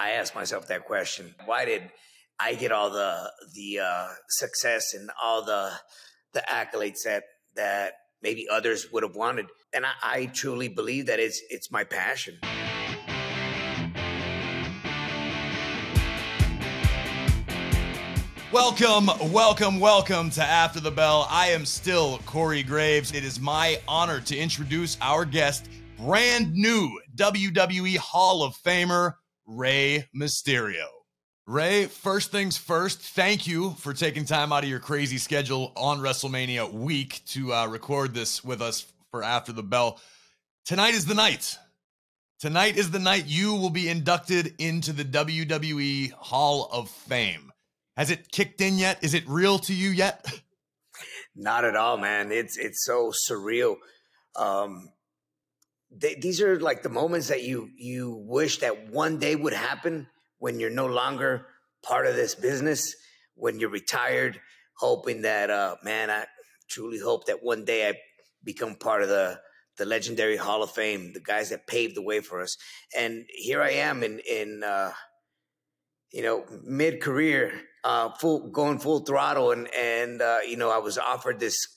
I ask myself that question. Why did I get all the success and all the accolades that maybe others would have wanted? And I truly believe that it's my passion. Welcome to After the Bell. I am still Corey Graves. It is my honor to introduce our guest, brand new WWE Hall of Famer, Rey Mysterio. Rey, first things first, thank you for taking time out of your crazy schedule on WrestleMania week to record this with us for After the Bell. Tonight is the night. Tonight is the night you will be inducted into the WWE Hall of Fame. Has it kicked in yet? Is it real to you yet? Not at all, man. It's so surreal. These are like the moments that you wish that one day would happen when you're no longer part of this business, when you're retired, hoping that, I truly hope that one day I become part of the legendary Hall of Fame, the guys that paved the way for us. And here I am in mid-career, going full throttle, and I was offered this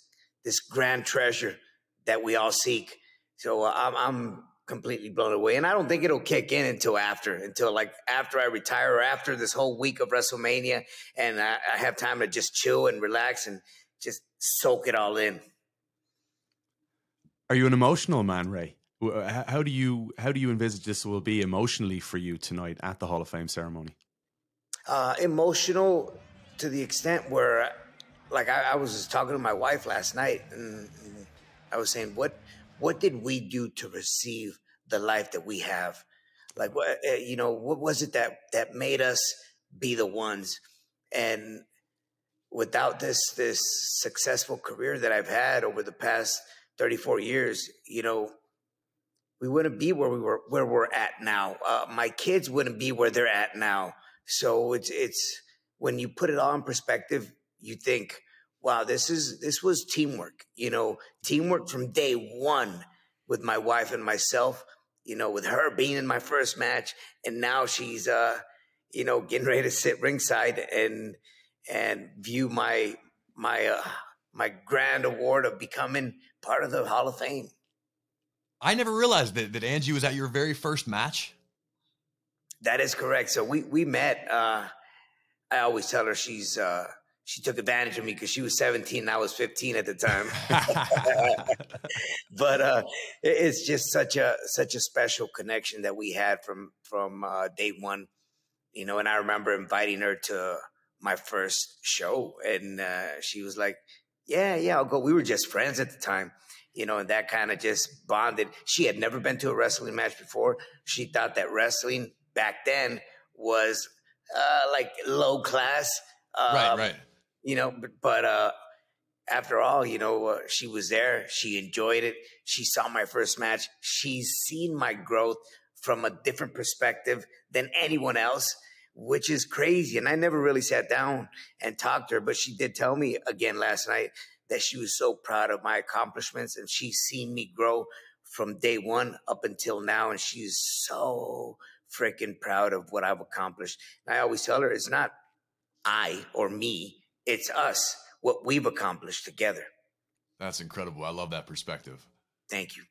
grand treasure that we all seek. So I'm completely blown away, and I don't think it'll kick in until after I retire, or after this whole week of WrestleMania, and I have time to just chill and relax and just soak it all in. Are you an emotional man, Rey? How do you envisage this will be emotionally for you tonight at the Hall of Fame ceremony? Emotional to the extent where, like, I was just talking to my wife last night, and I was saying, what did we do to receive the life that we have? Like, what was it that made us be the ones? And without this successful career that I've had over the past 34 years, we wouldn't be where we're at now. My kids wouldn't be where they're at now. So it's when you put it all in perspective, you think, wow, this was teamwork, teamwork from day one with my wife and myself, with her being in my first match. And now she's, getting ready to sit ringside and view my grand award of becoming part of the Hall of Fame. I never realized that Angie was at your very first match. That is correct. So we met. I always tell her she took advantage of me because she was 17 and I was 15 at the time. But it's just such a special connection that we had from day one, and I remember inviting her to my first show, and she was like, yeah, I'll go. We were just friends at the time, and that kind of just bonded. She had never been to a wrestling match before. She thought that wrestling back then was like low class. Right. But after all, she was there. She enjoyed it. She saw my first match. She's seen my growth from a different perspective than anyone else, which is crazy. And I never really sat down and talked to her, but she did tell me again last night that she was so proud of my accomplishments, and she's seen me grow from day one up until now. And she's so freaking proud of what I've accomplished. And I always tell her, it's not I or me, it's us, what we've accomplished together. That's incredible. I love that perspective. Thank you.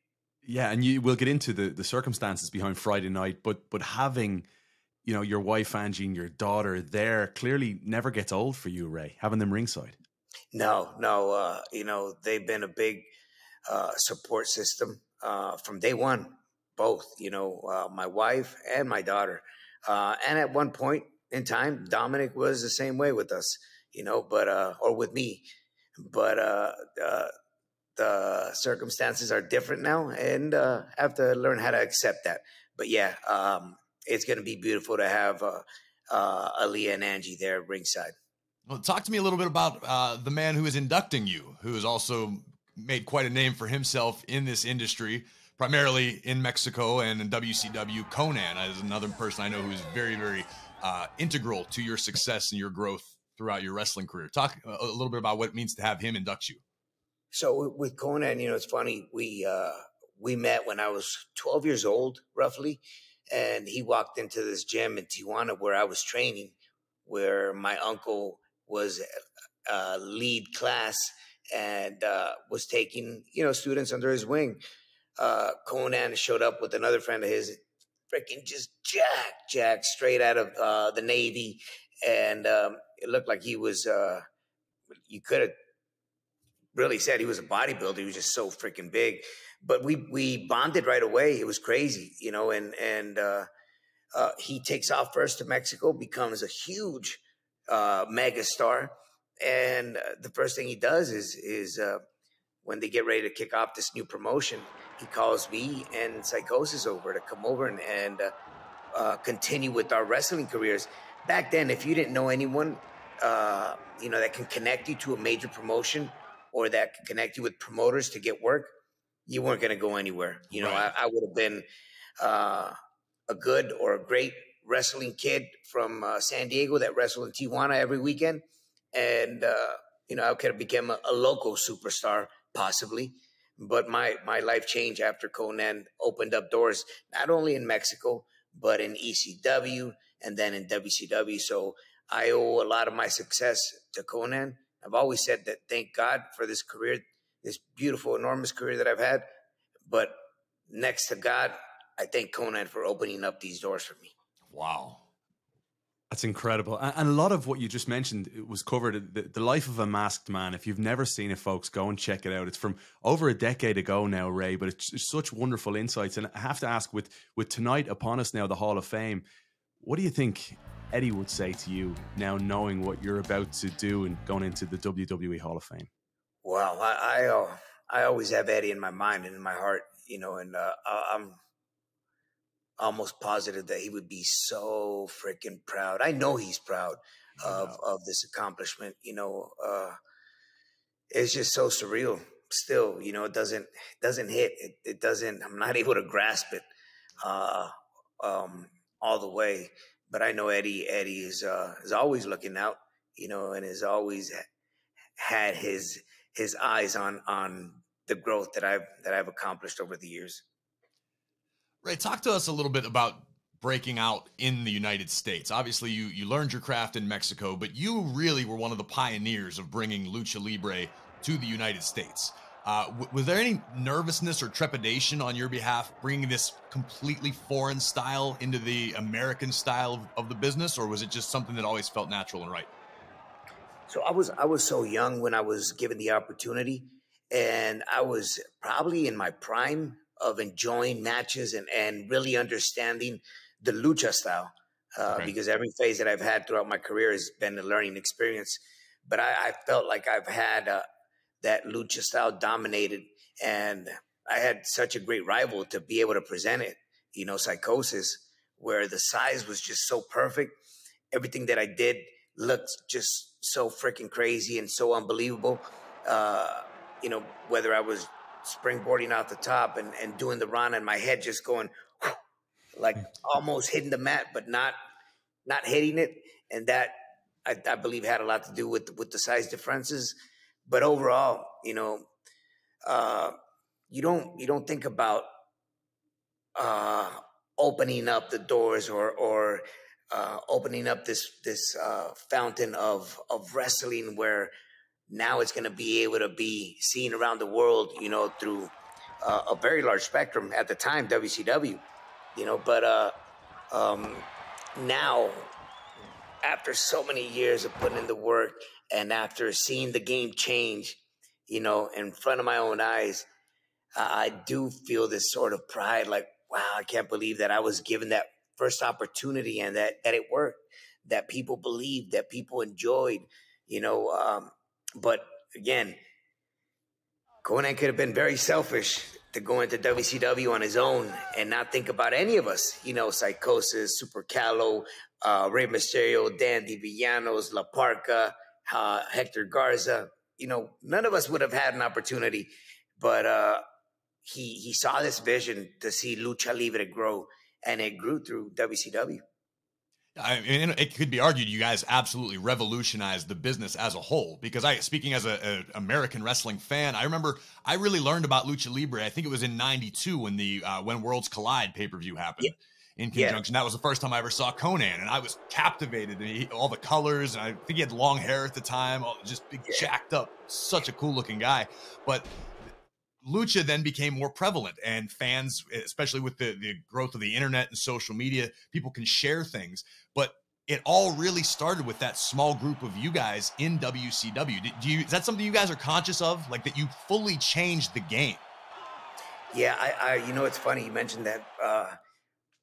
Yeah, and we'll get into the circumstances behind Friday night, but having, your wife Angie and your daughter there clearly never gets old for you, Rey, having them ringside. No, they've been a big support system from day one, both, my wife and my daughter. And at one point in time, Dominic was the same way with us, or with me. But the circumstances are different now, and have to learn how to accept that. But yeah, it's going to be beautiful to have Aaliyah and Angie there ringside. Well, talk to me a little bit about the man who is inducting you, who has also made quite a name for himself in this industry, primarily in Mexico and in WCW. Konnan is another person I know who is very, very integral to your success and your growth throughout your wrestling career. Talk a little bit about what it means to have him induct you. So with Konnan, it's funny. We met when I was 12 years old, roughly. And he walked into this gym in Tijuana where I was training, where my uncle was lead class and was taking, students under his wing. Conan showed up with another friend of his, freaking just jacked straight out of the Navy. And it looked like he was, you could have really said he was a bodybuilder. He was just so freaking big. But we bonded right away. It was crazy, and he takes off first to Mexico, becomes a huge mega star. And the first thing he does is when they get ready to kick off this new promotion, he calls me and Psychosis over to come over and continue with our wrestling careers. Back then, if you didn't know anyone, that can connect you to a major promotion or that can connect you with promoters to get work, you weren't going to go anywhere. Right. I would have been a good or a great wrestling kid from San Diego that wrestled in Tijuana every weekend. And, I could have become a local superstar, possibly. But my life changed after Conan opened up doors, not only in Mexico, but in ECW and then in WCW. So I owe a lot of my success to Conan. I've always said that thank God for this career, this beautiful, enormous career that I've had. But next to God, I thank Conan for opening up these doors for me. Wow. That's incredible. And a lot of what you just mentioned, it was covered, the Life of a Masked Man. If you've never seen it, folks, go and check it out. It's from over a decade ago now, Ray, but it's such wonderful insights. And I have to ask, with tonight upon us now, the Hall of Fame, what do you think Eddie would say to you now, knowing what you're about to do and going into the WWE Hall of Fame? Well, I always have Eddie in my mind and in my heart, and I'm almost positive that he would be so freaking proud. I know he's proud of this accomplishment. It's just so surreal still, it doesn't hit. It doesn't, I'm not able to grasp it all the way. But I know Eddie is always looking out, and has always had his eyes on the growth that I've accomplished over the years. Ray, talk to us a little bit about breaking out in the United States. Obviously, you learned your craft in Mexico, but you really were one of the pioneers of bringing Lucha Libre to the United States. Was there any nervousness or trepidation on your behalf bringing this completely foreign style into the American style of the business, or was it just something that always felt natural and right? So I was so young when I was given the opportunity, and I was probably in my prime of enjoying matches and really understanding the lucha style, because every phase that I've had throughout my career has been a learning experience. But I felt like I've had that lucha style dominated, and I had such a great rival to be able to present it, Psychosis, where the size was just so perfect. Everything that I did looked just so freaking crazy and so unbelievable. Whether I was springboarding out the top and doing the run, and my head just going like almost hitting the mat, but not hitting it. And that I believe had a lot to do with the size differences. But overall, you don't think about opening up the doors or opening up this fountain of wrestling where now it's going to be able to be seen around the world, through a very large spectrum at the time, WCW, but now, after so many years of putting in the work and after seeing the game change, in front of my own eyes, I do feel this sort of pride, like, wow, I can't believe that I was given that first opportunity and that it worked, that people believed, that people enjoyed, but again, Conan could have been very selfish to go into WCW on his own and not think about any of us. Psychosis, Super Calo, Rey Mysterio, Dan DiVillanos, La Parca, Hector Garza. None of us would have had an opportunity, but he saw this vision to see Lucha Libre grow, and it grew through WCW. I mean, it could be argued you guys absolutely revolutionized the business as a whole, because speaking as an American wrestling fan, I remember I really learned about Lucha Libre. I think it was in '92 when when Worlds Collide pay-per-view happened. in conjunction. That was the first time I ever saw Conan, and I was captivated. And all the colors, and I think he had long hair at the time, just big, jacked up, such a cool looking guy. But lucha then became more prevalent, and fans, especially with the growth of the internet and social media, people can share things. But it all really started with that small group of you guys in WCW. Is that something you guys are conscious of, like that you fully changed the game? Yeah, I it's funny you mentioned that.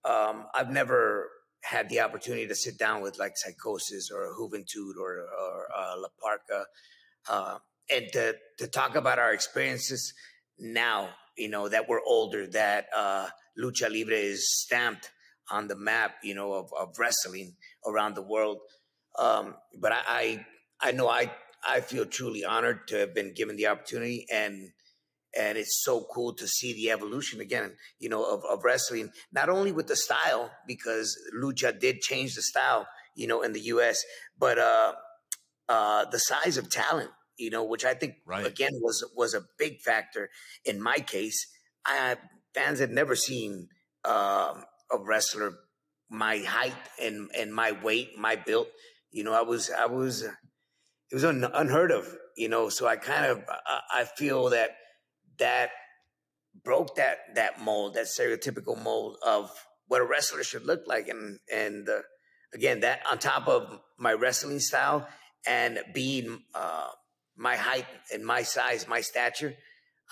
I've never had the opportunity to sit down with like Psychosis or Juventud or La Parca, and to talk about our experiences now, that we're older, that Lucha Libre is stamped on the map, of wrestling around the world. But I know I feel truly honored to have been given the opportunity, and it's so cool to see the evolution again, of wrestling, not only with the style, because lucha did change the style, in the US, but the size of talent, which I think, again, was a big factor in my case. Fans had never seen a wrestler my height and my weight, my build. It was unheard of, so I kind of, I feel that broke that mold, that stereotypical mold of what a wrestler should look like. And again, that on top of my wrestling style and being my height and my size, my stature,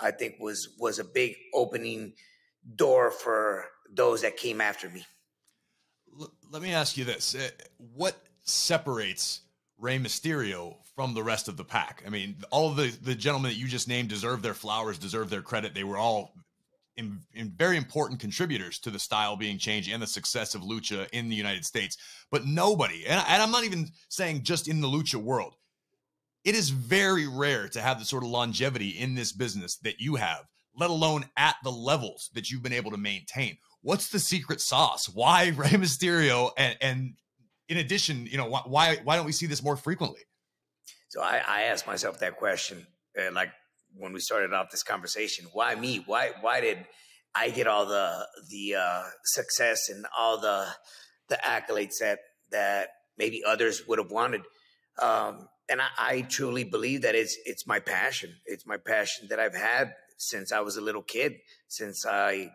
I think was a big opening door for those that came after me. Let me ask you this. What separates Rey Mysterio from the rest of the pack? I mean, all of the gentlemen that you just named deserve their flowers, deserve their credit. They were all in very important contributors to the style being changed and the success of lucha in the United States. But nobody, and I'm not even saying just in the lucha world, it is very rare to have the sort of longevity in this business that you have, let alone at the levels that you've been able to maintain. What's the secret sauce? Why Rey Mysterio? And in addition, why don't we see this more frequently? So I asked myself that question, like when we started off this conversation. Why me? Why did I get all the success and all the accolades that maybe others would have wanted? And I truly believe that it's my passion. It's my passion that I've had since I was a little kid, since I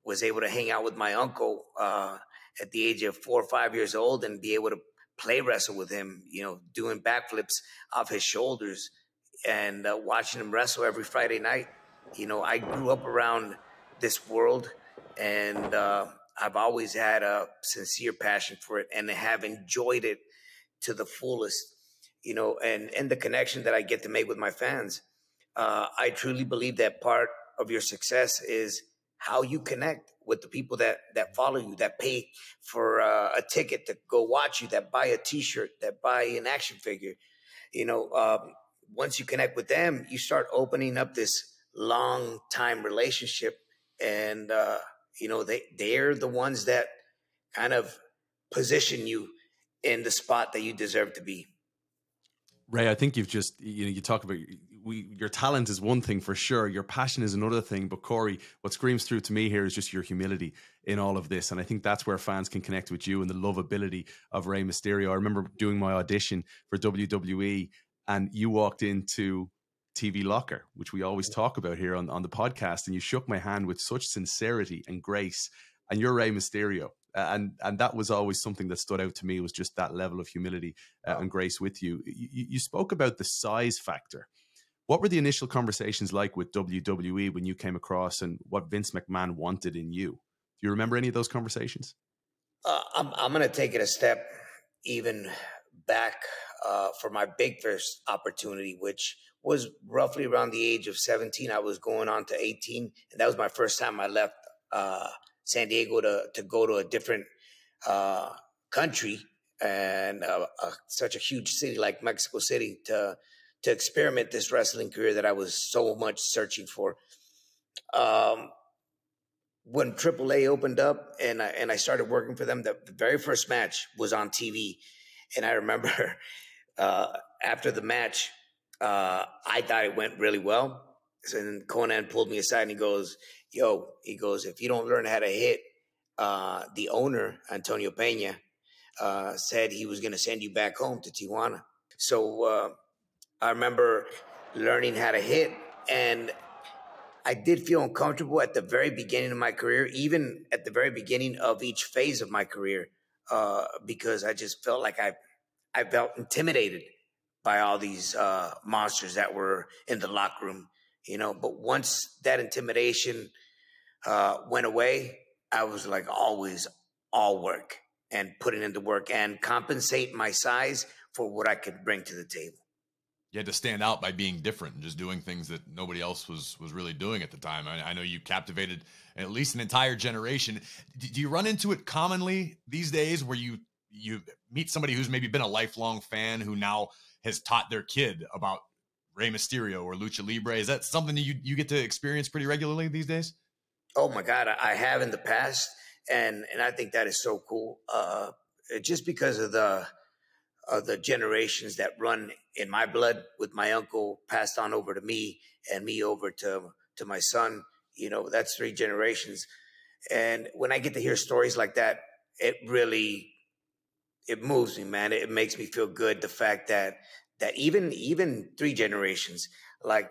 was able to hang out with my uncle at the age of 4 or 5 years old and be able to play wrestle with him, doing backflips off his shoulders and watching him wrestle every Friday night. I grew up around this world, and I've always had a sincere passion for it and have enjoyed it to the fullest, and the connection that I get to make with my fans. I truly believe that part of your success is how you connect with the people that follow you, that pay for a ticket to go watch you, that buy a T-shirt, that buy an action figure. Once you connect with them, you start opening up this long time relationship, and they're the ones that kind of position you in the spot that you deserve to be. Rey, I think you've just, you talk about your talent is one thing for sure. Your passion is another thing. But Corey, what screams through to me here is just your humility in all of this. And I think that's where fans can connect with you and the lovability of Rey Mysterio. I remember doing my audition for WWE and you walked into TV Locker, which we always talk about here on the podcast. And you shook my hand with such sincerity and grace. And you're Rey Mysterio. And that was always something that stood out to me, was just that level of humility and grace with you. You spoke about the size factor. What were the initial conversations like with WWE when you came across and what Vince McMahon wanted in you? Do you remember any of those conversations? I'm going to take it a step even back for my big first opportunity, which was roughly around the age of 17. I was going on to 18, and that was my first time I left San Diego to go to a different country and such a huge city like Mexico City to experiment this wrestling career that I was so much searching for. When AAA opened up and I started working for them, the very first match was on TV. And I remember after the match, I thought it went really well. So then Conan pulled me aside and he goes, if you don't learn how to hit the owner, Antonio Pena, said he was going to send you back home to Tijuana. So I remember learning how to hit, and I did feel uncomfortable at the very beginning of my career, even at the very beginning of each phase of my career, because I just felt like I felt intimidated by all these monsters that were in the locker room, But once that intimidation went away, I was like always all work and putting into work and compensate my size for what I could bring to the table. You had to stand out by being different and just doing things that nobody else was really doing at the time. I know you captivated at least an entire generation. Do you run into it commonly these days where you meet somebody who's maybe been a lifelong fan who now has taught their kid about Rey Mysterio or Lucha Libre? Is that something that you get to experience pretty regularly these days? Oh my God, I have in the past, and I think that is so cool. Just because of the generations that run in my blood, with my uncle passed on over to me and me over to my son. That's 3 generations. And when I get to hear stories like that, it moves me, man. It makes me feel good. The fact that even 3 generations, like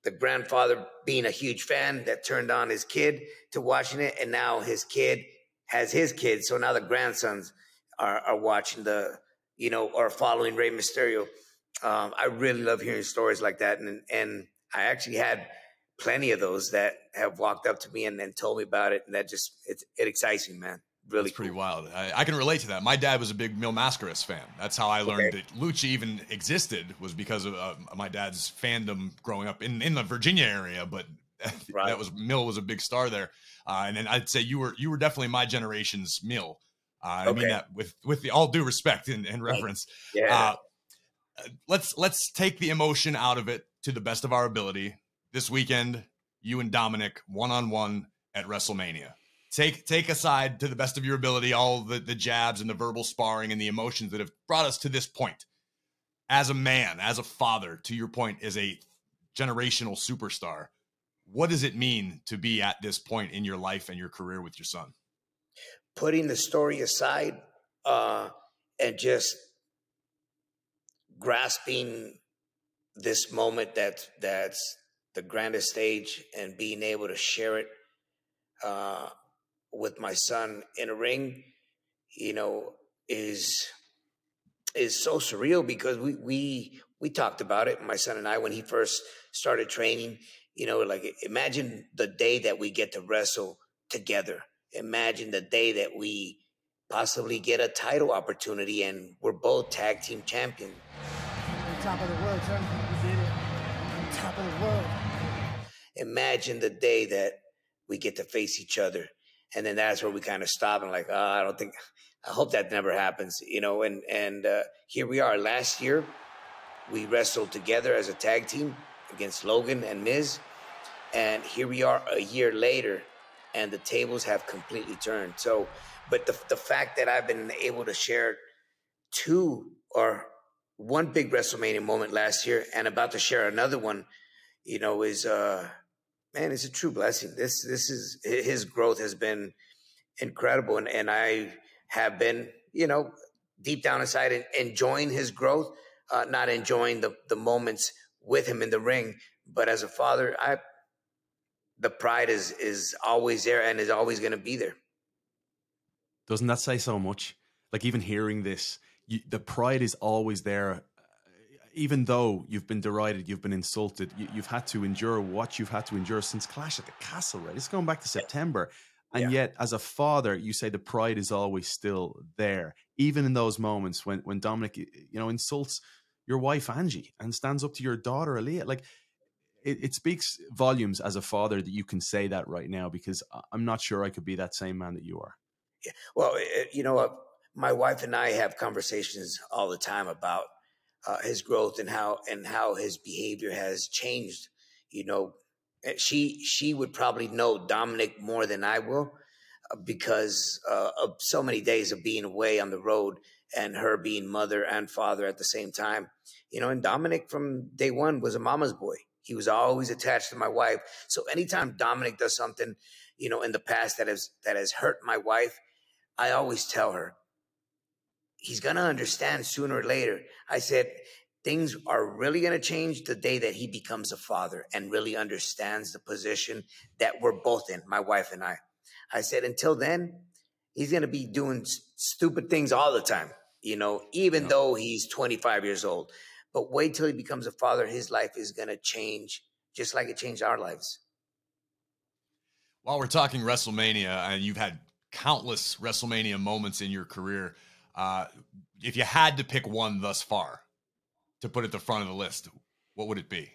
the grandfather being a huge fan that turned on his kid to watching it, and now his kid has his kids. So now the grandsons are watching or following Rey Mysterio. I really love hearing stories like that. And I actually had plenty of those that have walked up to me and told me about it. And that it excites me, man. Really That's pretty wild. I can relate to that. My dad was a big Mil Mascaras fan. That's how I learned that Lucha even existed, was because of my dad's fandom growing up in the Virginia area. But right. Mil was a big star there. And then I'd say you were definitely my generation's Mil. I mean that with the all due respect and reverence. Yeah. Let's take the emotion out of it to the best of our ability. This weekend, you and Dominic 1-on-1 at WrestleMania. Take aside, to the best of your ability, all the jabs and the verbal sparring and the emotions that have brought us to this point. As a man, as a father, to your point, as a generational superstar, what does it mean to be at this point in your life and your career with your son? Putting the story aside and just grasping this moment that's the grandest stage, and being able to share it with my son in a ring, is so surreal, because we talked about it, my son and I, when he first started training. Like, imagine the day that we get to wrestle together. Imagine the day that we possibly get a title opportunity and we're both tag team champions. On top of the world, son. You did it. On top of the world. Imagine the day that we get to face each other. And then that's where we kind of stop and like, I hope that never happens, and here we are. Last year, we wrestled together as a tag team against Logan and Miz. And here we are a year later, and the tables have completely turned. So, but the fact that I've been able to share one big WrestleMania moment last year and about to share another one, is, man, it's a true blessing. This is, his growth has been incredible. And I have been, deep down inside enjoying his growth, not enjoying the moments with him in the ring. But as a father, the pride is always there and is always going to be there. Doesn't that say so much? Like, even hearing this, the pride is always there. Even though you've been derided, you've been insulted, you've had to endure what you've had to endure since Clash at the Castle, right? It's going back to September. And yet, as a father, you say the pride is always still there. Even in those moments when Dominic, insults your wife, Angie, and stands up to your daughter, Aaliyah. Like, it speaks volumes as a father that you can say that right now, because I'm not sure I could be that same man that you are. Yeah. Well, my wife and I have conversations all the time about his growth and how his behavior has changed. She would probably know Dominic more than I will, because of so many days of being away on the road and her being mother and father at the same time. And Dominic from day one was a mama's boy. He was always attached to my wife. So anytime Dominic does something, in the past that has hurt my wife, I always tell her, he's going to understand sooner or later. I said, things are really going to change the day that he becomes a father and really understands the position that we're both in, my wife and I. I said, until then, he's going to be doing stupid things all the time, even though he's 25 years old. But wait till he becomes a father. His life is going to change just like it changed our lives. While we're talking WrestleMania, and you've had countless WrestleMania moments in your career, if you had to pick one thus far to put at the front of the list, what would it be?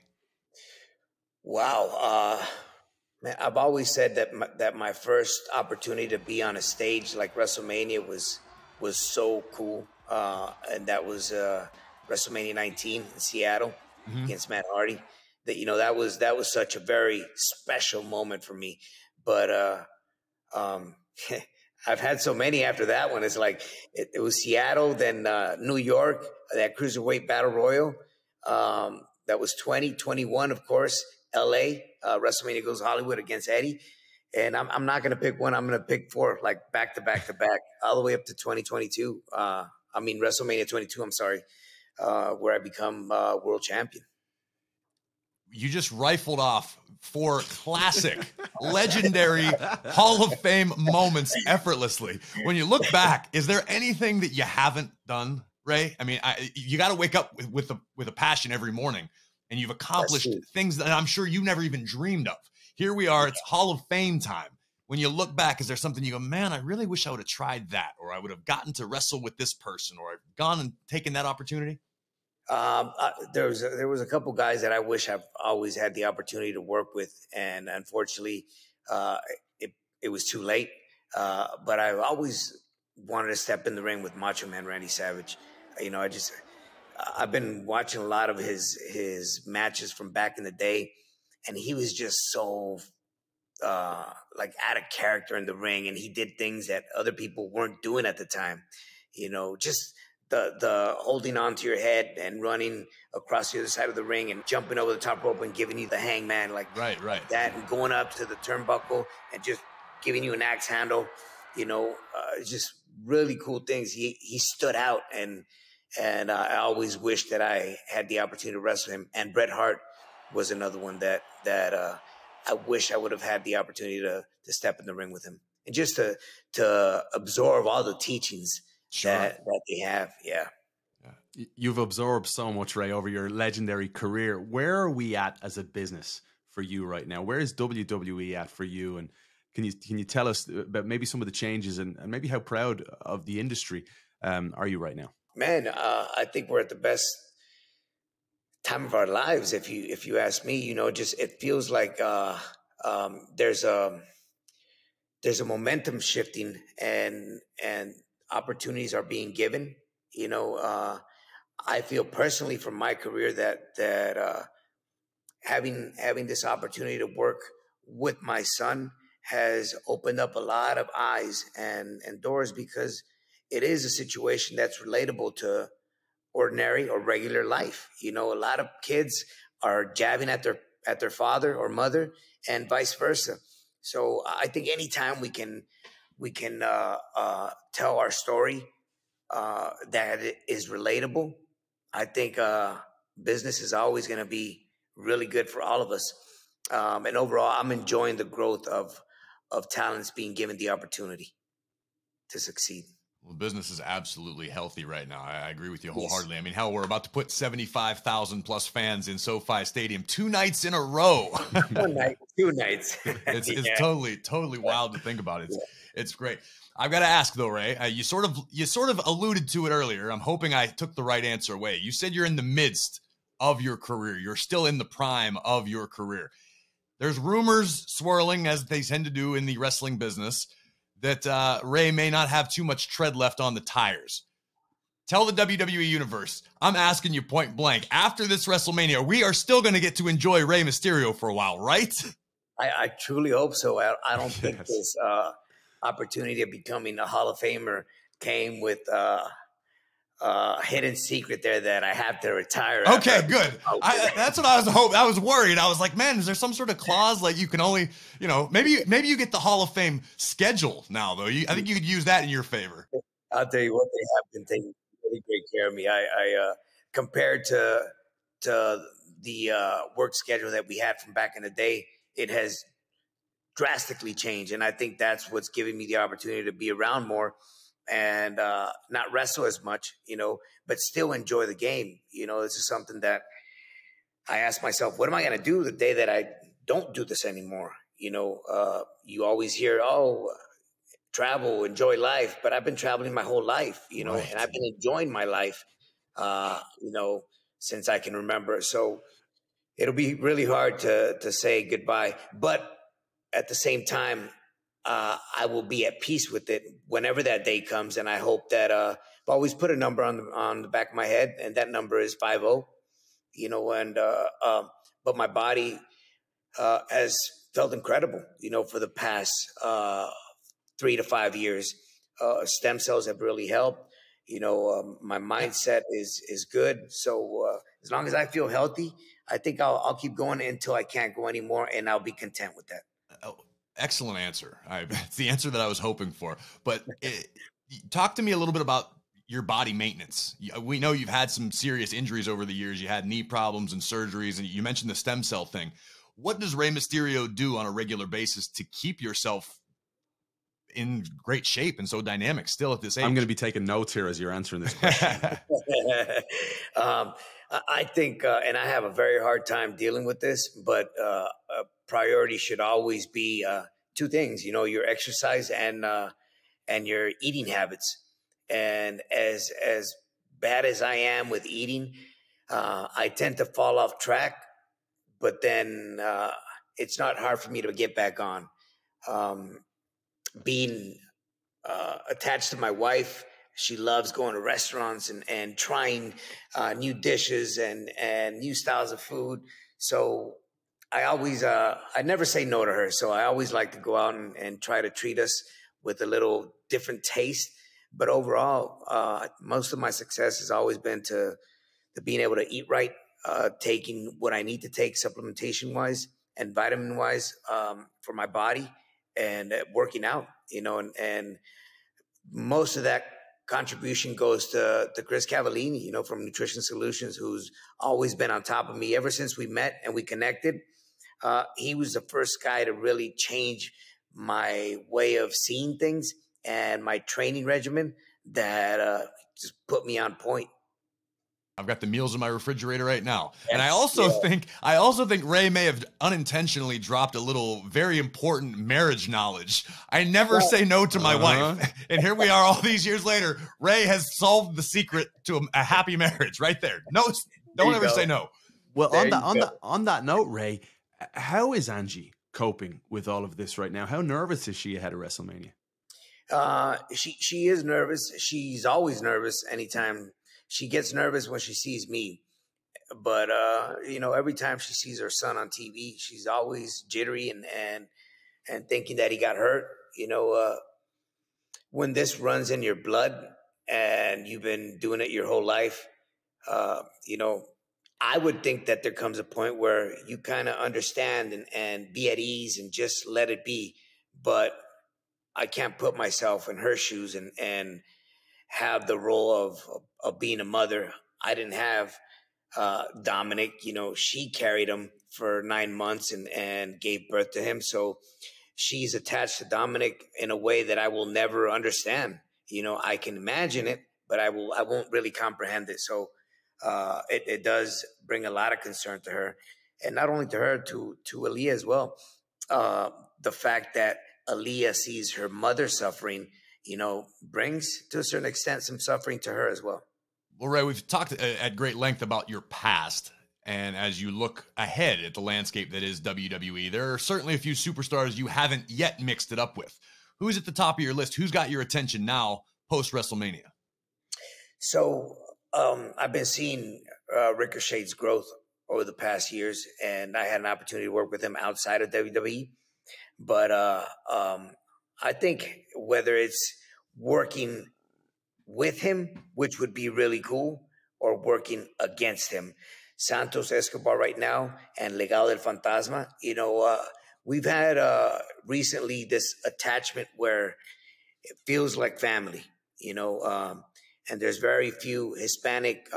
Wow. Man, I've always said that my first opportunity to be on a stage like WrestleMania was so cool. And that was WrestleMania 19 in Seattle against Matt Hardy. That was such a very special moment for me. But I've had so many after that one. It's like it was Seattle, then New York, that Cruiserweight Battle Royal. That was 2021, of course, LA, WrestleMania Goes Hollywood against Eddie. And I'm not going to pick one. I'm going to pick four, like back to back to back, all the way up to 2022. WrestleMania 22, I'm sorry, where I become world champion. You just rifled off 4 classic, legendary Hall of Fame moments effortlessly. When you look back, is there anything that you haven't done, Ray? I mean, you got to wake up with a passion every morning, and you've accomplished things that I'm sure you never even dreamed of. Here we are. It's Hall of Fame time. When you look back, is there something you go, man, I really wish I would have tried that, or I would have gotten to wrestle with this person, or I've gone and taken that opportunity? There was a couple guys that I wish I've always had the opportunity to work with, and unfortunately, it was too late. But I always wanted to step in the ring with Macho Man Randy Savage. I've been watching a lot of his matches from back in the day, and he was just so like out of character in the ring, and he did things that other people weren't doing at the time. Just the holding on to your head and running across the other side of the ring and jumping over the top rope and giving you the hangman like right that, and going up to the turnbuckle and just giving you an axe handle, just really cool things. He stood out, and I always wished that I had the opportunity to wrestle him. And Bret Hart was another one that I wish I would have had the opportunity to step in the ring with him and just to absorb all the teachings that they have. Yeah. You've absorbed so much, Ray, over your legendary career. Where are we at as a business for you right now? Where is WWE at for you? And can you tell us about maybe some of the changes and maybe how proud of the industry are you right now? Man, I think we're at the best time of our lives. If you ask me, just it feels like there's a momentum shifting and opportunities are being given. I feel personally from my career that having this opportunity to work with my son has opened up a lot of eyes and doors, because it is a situation that's relatable to ordinary or regular life. A lot of kids are jabbing at their father or mother and vice versa. So I think anytime we can tell our story that is relatable, I think business is always going to be really good for all of us. And overall, I'm enjoying the growth of talents being given the opportunity to succeed. Well, business is absolutely healthy right now. I agree with you wholeheartedly. Yes. I mean, hell, we're about to put 75,000 plus fans in SoFi Stadium 2 nights in a row. 2 nights. It's totally wild to think about. It's great. I've got to ask though, Ray, you sort of alluded to it earlier. I'm hoping I took the right answer away. You said you're in the midst of your career. You're still in the prime of your career. There's rumors swirling, as they tend to do in the wrestling business, that Ray may not have too much tread left on the tires. Tell the WWE universe, I'm asking you point blank, after this WrestleMania, we are still going to get to enjoy Rey Mysterio for a while, right? I truly hope so. I don't think this opportunity of becoming a Hall of Famer came with hidden secret there that I have to retire. Okay, good. That's what I was hoping. I was worried. I was like, man, is there some sort of clause like you can only, maybe you get the Hall of Fame schedule now though. I think you could use that in your favor. I'll tell you what, they have been taking really great care of me. I compared to the work schedule that we had from back in the day, it has drastically changed, and I think that's what's giving me the opportunity to be around more and not wrestle as much, but still enjoy the game. This is something that I ask myself, what am I going to do the day that I don't do this anymore? You always hear, travel, enjoy life, but I've been traveling my whole life, Right. and I've been enjoying my life, since I can remember. So it'll be really hard to say goodbye, but at the same time, I will be at peace with it whenever that day comes. And I hope that I've always put a number on the back of my head, and that number is 50. But my body has felt incredible, for the past 3 to 5 years. Stem cells have really helped. My mindset is good. So as long as I feel healthy, I think I'll keep going until I can't go anymore, and I'll be content with that. Excellent answer. It's the answer that I was hoping for. But talk to me a little bit about your body maintenance. We know you've had some serious injuries over the years. You had knee problems and surgeries, and you mentioned the stem cell thing. What does Rey Mysterio do on a regular basis to keep yourself in great shape and so dynamic still at this age? I'm going to be taking notes here as you're answering this question. I think, and I have a very hard time dealing with this, but a priority should always be two things, your exercise and your eating habits. And as bad as I am with eating, I tend to fall off track, but then it's not hard for me to get back on. Being attached to my wife, she loves going to restaurants and trying new dishes and new styles of food. So I always, I never say no to her. So I always like to go out and try to treat us with a little different taste. But overall, most of my success has always been to being able to eat right, taking what I need to take supplementation wise and vitamin wise for my body, and working out, and most of that contribution goes to Chris Cavallini, from Nutrition Solutions, who's always been on top of me ever since we met and we connected. He was the first guy to really change my way of seeing things and my training regimen that just put me on point. I've got the meals in my refrigerator right now. Yes, and I also think Rey may have unintentionally dropped a little very important marriage knowledge. I never say no to my wife. And here we are all these years later. Rey has solved the secret to a happy marriage right there. No, don't ever say no. Well, on that note, Rey, how is Angie coping with all of this right now? How nervous is she ahead of WrestleMania? She is nervous. She's always nervous anytime. She gets nervous when she sees me, but every time she sees her son on TV, she's always jittery and thinking that he got hurt. When this runs in your blood and you've been doing it your whole life, I would think that there comes a point where you kind of understand and be at ease and just let it be. But I can't put myself in her shoes and have the role of being a mother. I didn't have Dominic. She carried him for 9 months and gave birth to him. So she's attached to Dominic in a way that I will never understand. I can imagine it, but I won't really comprehend it. So it does bring a lot of concern to her, and not only to her, to Aaliyah as well. The fact that Aaliyah sees her mother suffering, brings to a certain extent some suffering to her as well. Well, Rey, we've talked at great length about your past. And as you look ahead at the landscape that is WWE, there are certainly a few superstars you haven't yet mixed it up with. Who's at the top of your list? Who's got your attention now post-WrestleMania? So I've been seeing Ricochet's growth over the past years, and I had an opportunity to work with him outside of WWE. But I think whether it's working with him, which would be really cool, or working against him. Santos Escobar right now and Legado del Fantasma, we've had recently this attachment where it feels like family, and there's very few Hispanic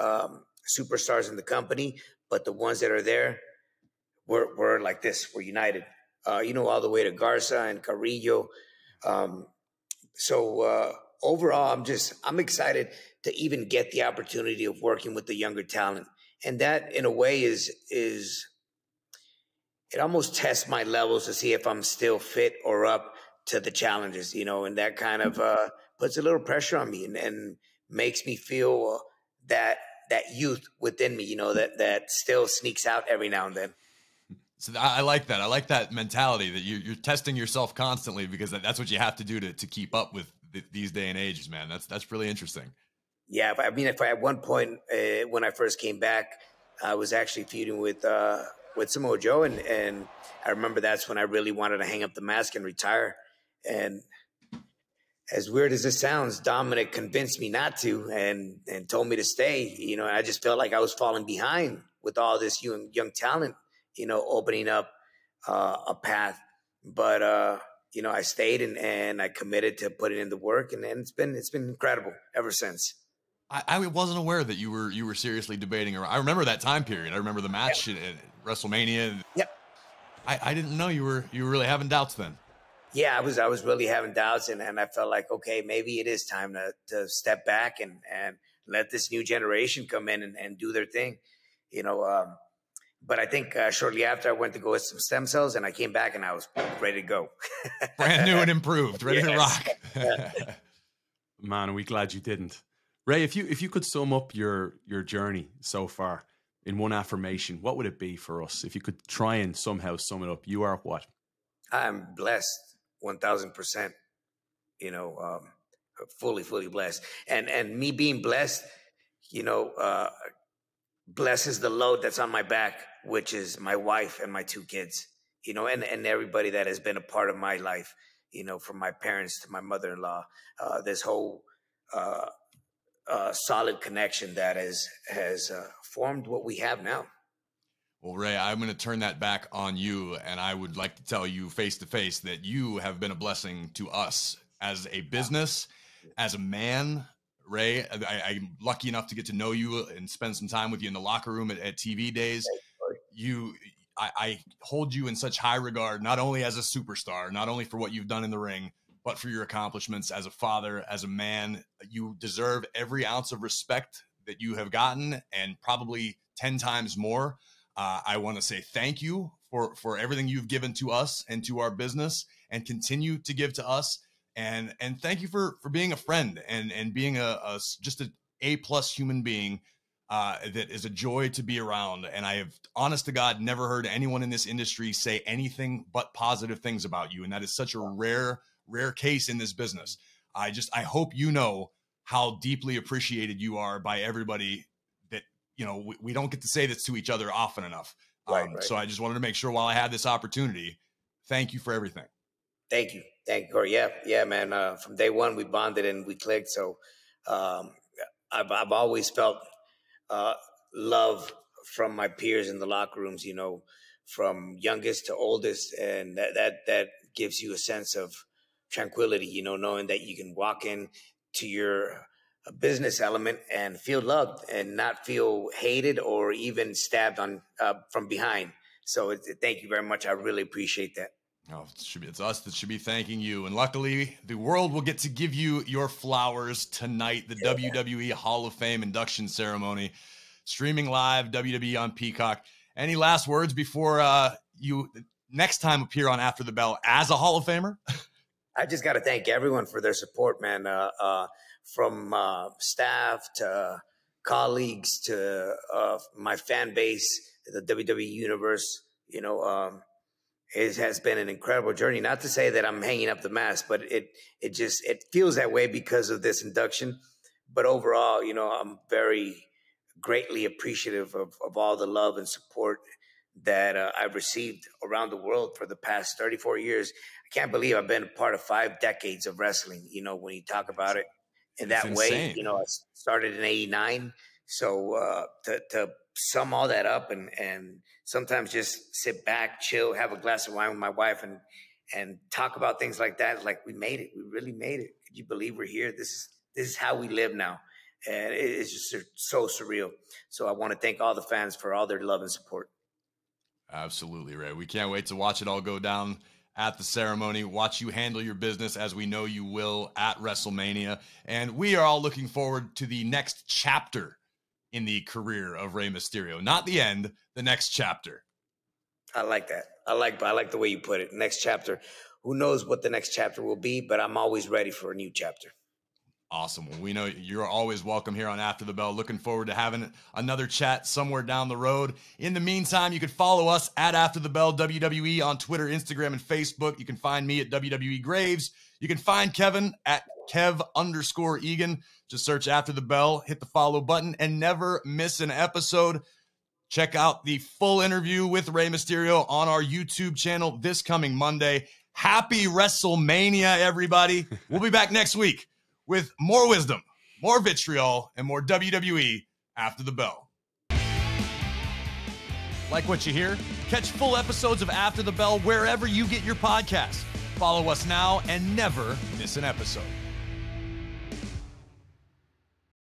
superstars in the company, but the ones that are there, we're like this. We're united, all the way to Garza and Carrillo. So overall, I'm excited to even get the opportunity of working with the younger talent, and that in a way is it almost tests my levels to see if I'm still fit or up to the challenges, and that kind of puts a little pressure on me and makes me feel that youth within me, that still sneaks out every now and then. So I like that. I like that mentality that you're testing yourself constantly, because that's what you have to do to keep up with these day and ages, man. That's really interesting. Yeah, if I at one point when I first came back, I was actually feuding with Samoa Joe, and I remember that's when I really wanted to hang up the mask and retire. And as weird as this sounds, Dominic convinced me not to, and told me to stay. And I just felt like I was falling behind with all this young talent, opening up a path. But I stayed and I committed to putting in the work, and it's been incredible ever since. I wasn't aware that you were seriously debating. I remember that time period. I remember the match at WrestleMania. Yep. I didn't know you were really having doubts then. Yeah, I was really having doubts, and I felt like, okay, maybe it is time to step back and let this new generation come in and do their thing, But I think shortly after I went to go with some stem cells, and I came back and I was ready to go. Brand new and improved, ready to rock. Man, are we glad you didn't. Ray, if you could sum up your journey so far in one affirmation, what would it be for us? If you could try and somehow sum it up, you are what? I'm blessed, 1,000%. Fully blessed, and me being blessed, blesses the load that's on my back, which is my wife and my 2 kids, and everybody that has been a part of my life, from my parents to my mother-in-law, this whole solid connection that has formed what we have now. Well, Ray, I'm going to turn that back on you, and I would like to tell you face to face that you have been a blessing to us as a business, as a man. Ray, I'm lucky enough to get to know you and spend some time with you in the locker room at TV days. I hold you in such high regard, not only as a superstar, not only for what you've done in the ring, but for your accomplishments as a father, as a man. You deserve every ounce of respect that you have gotten, and probably 10 times more. I want to say thank you for everything you've given to us and to our business, and continue to give to us. And thank you for being a friend and being just an A+ human being that is a joy to be around. And I have, honest to God, never heard anyone in this industry say anything but positive things about you. And that is such a rare case in this business. I hope you know how deeply appreciated you are by everybody. That, we don't get to say this to each other often enough. Right. So I just wanted to make sure, while I had this opportunity, thank you for everything. Thank you, Corey. Yeah, man. From day one, we bonded and we clicked. So I've always felt love from my peers in the locker rooms, from youngest to oldest, and that gives you a sense of tranquility, knowing that you can walk in to your business element and feel loved and not feel hated or even stabbed on from behind. So thank you very much. I really appreciate that. Oh, it's us that should be thanking you. And luckily, the world will get to give you your flowers tonight, the WWE Hall of Fame induction ceremony, streaming live, WWE on Peacock. Any last words before you next time appear on After the Bell as a Hall of Famer? I just got to thank everyone for their support, man, from staff to colleagues to my fan base, the WWE Universe. It has been an incredible journey. Not to say that I'm hanging up the mask, but it feels that way because of this induction. But overall, I'm very greatly appreciative of all the love and support that I've received around the world for the past 34 years. I can't believe I've been a part of 5 decades of wrestling. When you talk about it, in that way. insane. You know, I started in '89, so to sum all that up and sometimes just sit back, chill, have a glass of wine with my wife, and talk about things like that. Like, we made it. We really made it. Could you believe we're here? This is how we live now, and it's just so surreal. So I want to thank all the fans for all their love and support. Absolutely, Ray. We can't wait to watch it all go down at the ceremony, watch you handle your business as we know you will at WrestleMania. And we are all looking forward to the next chapter in the career of Rey Mysterio. Not the end, the next chapter. I like that. I like the way you put it. Next chapter. Who knows what the next chapter will be, but I'm always ready for a new chapter. Awesome. Well, we know you're always welcome here on After the Bell. Looking forward to having another chat somewhere down the road. In the meantime, you can follow us at After the Bell WWE on Twitter, Instagram, and Facebook. You can find me at WWE Graves. You can find Kevin at Kev_Egan. Just search After the Bell, hit the follow button, and never miss an episode. Check out the full interview with Rey Mysterio on our YouTube channel this coming Monday. Happy WrestleMania, everybody. We'll be back next week with more wisdom, more vitriol, and more WWE After the Bell. Like what you hear? Catch full episodes of After the Bell wherever you get your podcasts. Follow us now and never miss an episode.